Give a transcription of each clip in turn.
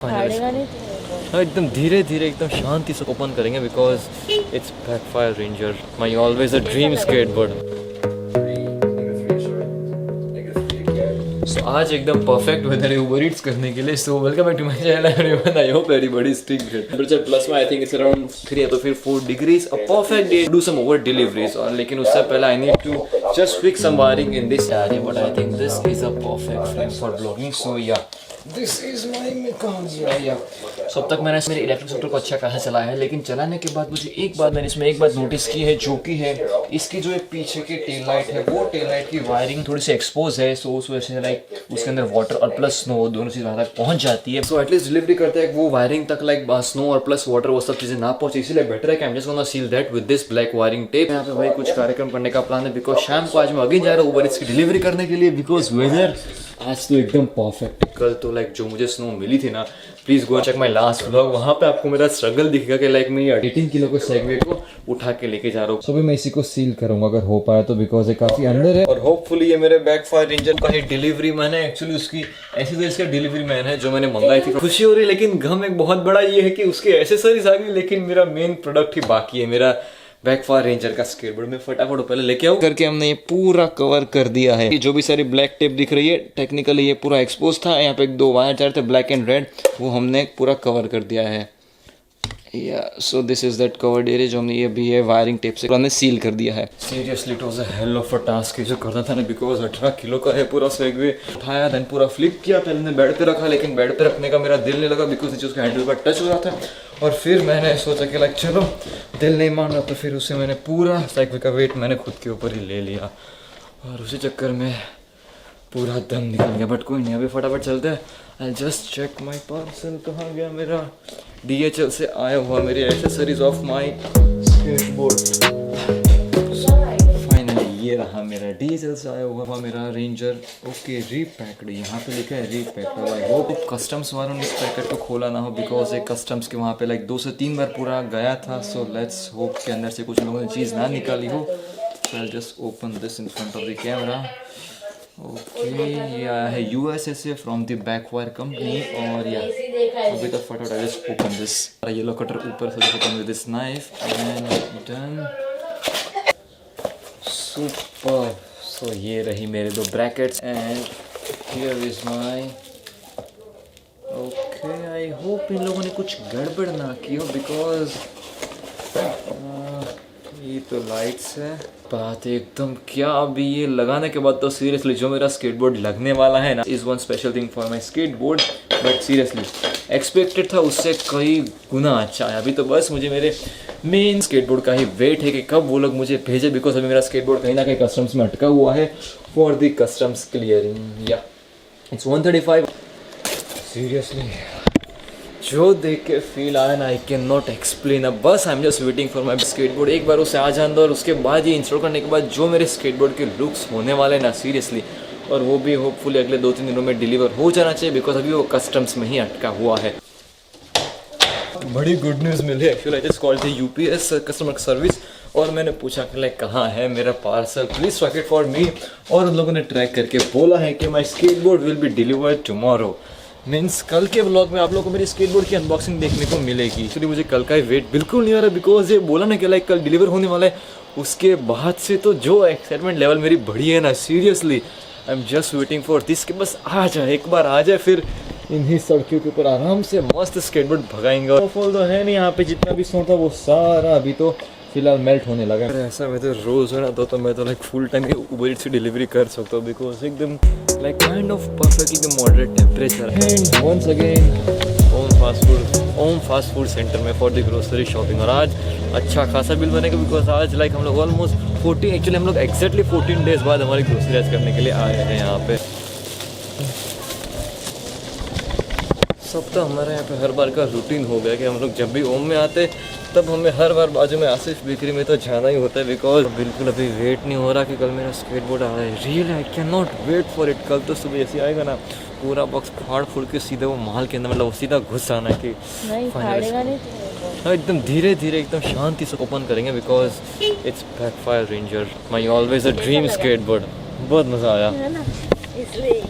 एकदम धीरे धीरे एकदम शांति से ओपन करेंगे because it's backfire ranger my always a dream skateboard. आज एकदम परफेक्ट वेदर है उबर ईट्स करने के लिए। So welcome back to my channel everyone. I hope everybody is doing good. Temperature plus में आई थिंक इट्स अराउंड 3 या तो फिर 4 degrees. A perfect day do some over deliveries. और लेकिन उससे पहले I need to just fix some wiring in this area but I think this is a perfect frame for blogging. So yeah this is my mechanism. सब तक मैंने मेरे electric scooter को अच्छा खासा चलाया है, लेकिन चलाने के बाद मुझे एक बात नोटिस की है, जो कि है इसकी जो एक पीछे की टेल लाइट है, वो टेल लाइट की वायरिंग थोड़ी सी एक्सपोज है। सो उस वजह से लाइक उसके अंदर वाटर और प्लस स्नो दोनों चीज़ वहाँ तक पहुँच जाती है। सो एटलीस्ट डिलीवरी करते हैं वो वायरिंग तक लाइक स्नो और प्लस वाटर वो सब चीज़ें ना पहुँचे, इसीलिए बेटर है कि I am just gonna seal that with this black wiring tape. यहाँ पे भाई कुछ कार्यक्रम करने का प्लान है बिकॉज शाम को आज मैं अगेन जा रहा हूँ उबर ईट्स की डिलीवरी करने के लिए बिकॉज वेदर आज तो एकदम परफेक्ट। कल तो लाइक जो मुझे स्नो मिली थी ना, please go check my last vlog, वहाँ पे आपको मेरा स्ट्रगल दिखेगा कि लाइक मैं 18 किलो के सेगवे को उठा के लेके जा रहा हूँ। सो मैं इसी को सील करूंगा अगर हो पाए तो बिकॉज ये काफी अंदर है। और होपफुली ये मेरे बैकफायर रेंजर का ही डिलीवरी मैन है। एक्चुअली उसकी ऐसी तो इसका डिलीवरी मैन है जो मैंने मंगाई थी। खुशी हो रही है, लेकिन गम एक बहुत बड़ा ये है कि उसके एसेसरीज आ गई, लेकिन मेरा मेन प्रोडक्ट ही बाकी है, मेरा बैकफायर रेंजर का स्केटबोर्ड। में फटाफट पहले लेके आऊँ करके हमने ये पूरा कवर कर दिया है। जो भी सारी ब्लैक टेप दिख रही है टेक्निकली ये पूरा एक्सपोज था। यहाँ पे 2 वायर जा रहे थे ब्लैक एंड रेड, वो हमने पूरा कवर कर दिया है। या so this is that covered area जो हमने ये भी है वायरिंग टेप से हमने सील कर दिया है। Seriously it was a hell of a task जो करना था ना, बिकॉज 18 किलो का है पूरा सेगवे। उठाया देन पूरा फ्लिप किया, पहले मैंने बेड पे रखा, लेकिन बेड पे रखने का मेरा दिल नहीं लगा बिकॉज नीचे उसका हैंडल पर टच हो रहा था। और फिर मैंने सोचा कि लाइक चलो दिल नहीं मान रहा, तो फिर उसे मैंने पूरा सेगवे का वेट मैंने खुद के ऊपर ही ले लिया और उसी चक्कर में पूरा दम निकल गया। बट कोई नहीं, अभी फटाफट चलते हैं। I just check my parcel, कहाँ गया मेरा DHL से आया हुआ मेरी accessories of my skateboard. Finally ये रहा मेरा DHL से आया हुआ मेरा रेंजर। ओके रीपैक्ड, यहाँ पे लिखा है रीपैक्ड। आई होप कस्टम्स वालों ने इस पैकेट को खोला ना हो बिकॉज एक कस्टम्स के वहाँ पे लाइक 2 से 3 बार पूरा गया था। सो लेट्स होप के अंदर से कुछ लोगों ने चीज़ ना निकाली हो। So I just open this in front of the camera. Okay ये आया है USA from the Backfire company. और या अभी तो फटाफट I just open this. Yellow cutter ऊपर से open with this knife and done. Super. So ये रही मेरे 2 brackets and here is my. Okay I hope इन लोगों ने कुछ गड़बड़ ना की हो बिकॉज ये तो लाइट्स है। बात एकदम क्या, अभी ये लगाने के बाद तो सीरियसली जो मेरा स्केटबोर्ड लगने वाला है ना is one special thing for my skateboard. But seriously expected था उससे कई गुना अच्छा है। अभी तो बस मुझे मेरे मेन स्केटबोर्ड का ही वेट है कि कब वो लोग मुझे भेजे बिकॉज अभी मेरा स्केटबोर्ड कहीं ना कहीं कस्टम्स में अटका हुआ है फॉर द कस्टम्स क्लियरिंग। या इट्स 135। सीरियसली जो देख के फील आया ना, आई कैन नॉट एक्सप्लेन। अब बस I am just waiting for my skateboard. एक बार उसे आ जान दो और उसके बाद ये इंस्टॉल करने के बाद जो मेरे स्केटबोर्ड के लुक्स होने वाले ना सीरियसली, और वो भी होपफुली अगले 2-3 दिनों में डिलीवर हो जाना चाहिए बिकॉज अभी वो कस्टम्स में ही अटका हुआ है। बड़ी गुड न्यूज़ मिली actually. I just called the UPS customer service और मैंने पूछा कि लाइक कहाँ है मेरा parcel, please track it for me. और उन लोगों ने ट्रैक करके बोला है कि my skateboard will be delivered tomorrow. Means कल के व्लॉग में आप लोगों को मेरी स्केटबोर्ड की अनबॉक्सिंग देखने को मिलेगी। एक्चुअली मुझे कल का ही वेट बिल्कुल नहीं आ रहा बिकॉज ये बोला ना कि लाइक कल डिलीवर होने वाला है। उसके बाद से तो जो एक्साइटमेंट लेवल मेरी बढ़ी है ना, seriously I am just waiting for this कि बस आ जाए, एक बार आ जाए, फिर इन्हीं सड़कों के ऊपर आराम से मस्त स्केटबोर्ड भगाएंगे। फॉल तो है नहीं यहाँ पे, जितना भी स्नो था वो सारा अभी तो फिलहाल मेल्ट होने लगा। ऐसा मैं तो रोज है ना तो मैं तो like full time Uber Eats से डिलीवरी कर सकता हूँ बिकॉज एकदम like kind of perfectly moderate temperature. And once again Om fast food center में फॉर द ग्रोसरी शॉपिंग। और आज अच्छा खासा बिल बनेगा बिकॉज आज लाइक हम लोग ऑलमोस्ट 14 एक्चुअली हम लोग एग्जैक्टली 14 डेज बाद हमारी ग्रोसरी करने के लिए आए हैं यहाँ पे। सब तो हमारे यहाँ पे हर बार का रूटीन हो गया कि हम लोग जब भी ओम में आते तब हमें हर बार बाजू में आसिफ बेकरी में तो जाना ही होता है बिकॉज बिल्कुल अभी वेट नहीं हो रहा कि कल मेरा स्केटबोर्ड आ रहा है। Really I can not wait for it. कल तो सुबह ऐसे आएगा ना, पूरा बॉक्स फाड़ फूड़ के सीधा वो माल के अंदर, मतलब वो सीधा घुस आना कि एकदम धीरे धीरे एकदम शांति से ओपन करेंगे because it's backfire ranger my always a dream skateboard. बहुत मज़ा आया इसलिए।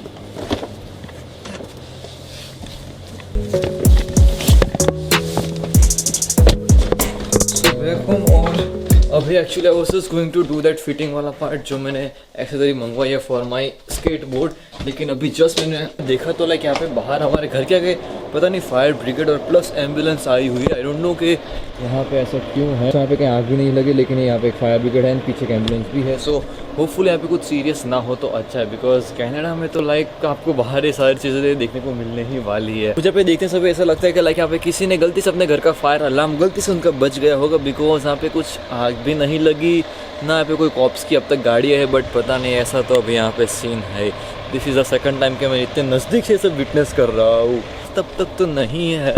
Back home. और अभी actually I was just going to do that fitting वाला पार्ट जो मैंने एक्सेसरी मंगवाई है फॉर माई स्केटबोर्ड। लेकिन अभी जस्ट मैंने देखा तो लाइक यहाँ पे बाहर हमारे घर के आगे पता नहीं फायर ब्रिगेड और प्लस एम्बुलेंस आई हुई है। आई डोंट नो कि यहाँ पे ऐसा क्यों है। यहाँ पे कहीं आग भी नहीं लगी, लेकिन यहाँ पे एक फायर ब्रिगेड है, पीछे एक एम्बुलेंस भी है। सो होपफुली यहाँ पे कुछ सीरियस ना हो तो अच्छा है, बिकॉज कनाडा में तो लाइक आपको बाहर ये सारी चीज़ें देखने को मिलने ही वाली है। मुझे पे देखते समय ऐसा लगता है कि लाइक यहाँ पे किसी ने गलती से अपने घर का फायर अलार्म गलती से उनका बच गया होगा, बिकॉज यहाँ पे कुछ आग भी नहीं लगी ना, यहाँ पे कोई कॉप्स की अब तक गाड़ी है। बट पता नहीं, ऐसा तो अभी यहाँ पे सीन है। This is the second time कि मैं इतने नज़दीक से सब विटनेस कर रहा हूँ, तब तक तो नहीं है।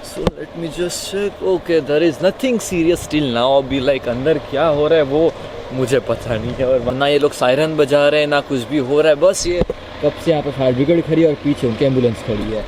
So let me just check. Okay, there is nothing serious still now. अभी लाइक अंदर क्या हो रहा है वो मुझे पता नहीं है, और ना ये लोग सायरन बजा रहे हैं ना कुछ भी हो रहा है। बस ये कब से यहाँ पे फायर ब्रिगेड खड़ी है और पीछे उनकी एम्बुलेंस खड़ी है।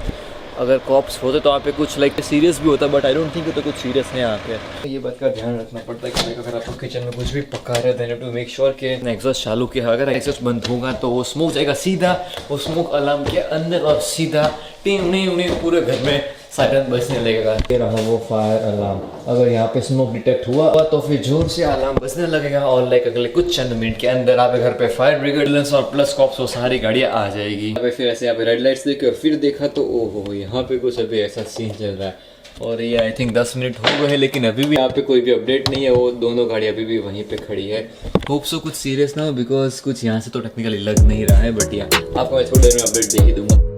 अगर कॉप्स होते तो यहाँ पे कुछ लाइक सीरियस भी होता, बट आई डोंट थिंक तो कुछ सीरियस है यहाँ पे। ये बात का ध्यान रखना पड़ता है कि अगर आप किचन में कुछ भी पका रहे हैं टू मेक श्योर कि एग्जॉस्ट चालू किया। अगर एग्जॉस्ट बंद होगा तो वो स्मोक जाएगा सीधा वो स्मोक अलार्म के अंदर, और सीधा टीम नहीं पूरे घर में सायरन बजने लगेगा। ये रहा वो फायर अलार्म। अगर यहाँ पे स्मोक डिटेक्ट हुआ तो फिर जोर से अलार्म बजने लगेगा, और लाइक अगले कुछ चंद मिनट के अंदर आपके घर पे फायर ब्रिगेड और प्लस कॉप्स वो सारी गाड़ियाँ आ जाएगी। यहाँ पे फिर ऐसे यहाँ पे रेड लाइट्स देखे और फिर देखा तो ओहो यहाँ पे कुछ अभी ऐसा सीन चल रहा है। और ये आई थिंक 10 मिनट हो गए हैं, लेकिन अभी भी यहाँ पे कोई भी अपडेट नहीं है। वो दोनों गाड़ी अभी भी वहीं पे खड़ी है। होप सो कुछ सीरियस ना हो, बिकॉज कुछ यहाँ से तो टेक्निकली लग नहीं रहा है। बट या आपको मैं थोड़ी देर में अपडेट दे ही दूंगा।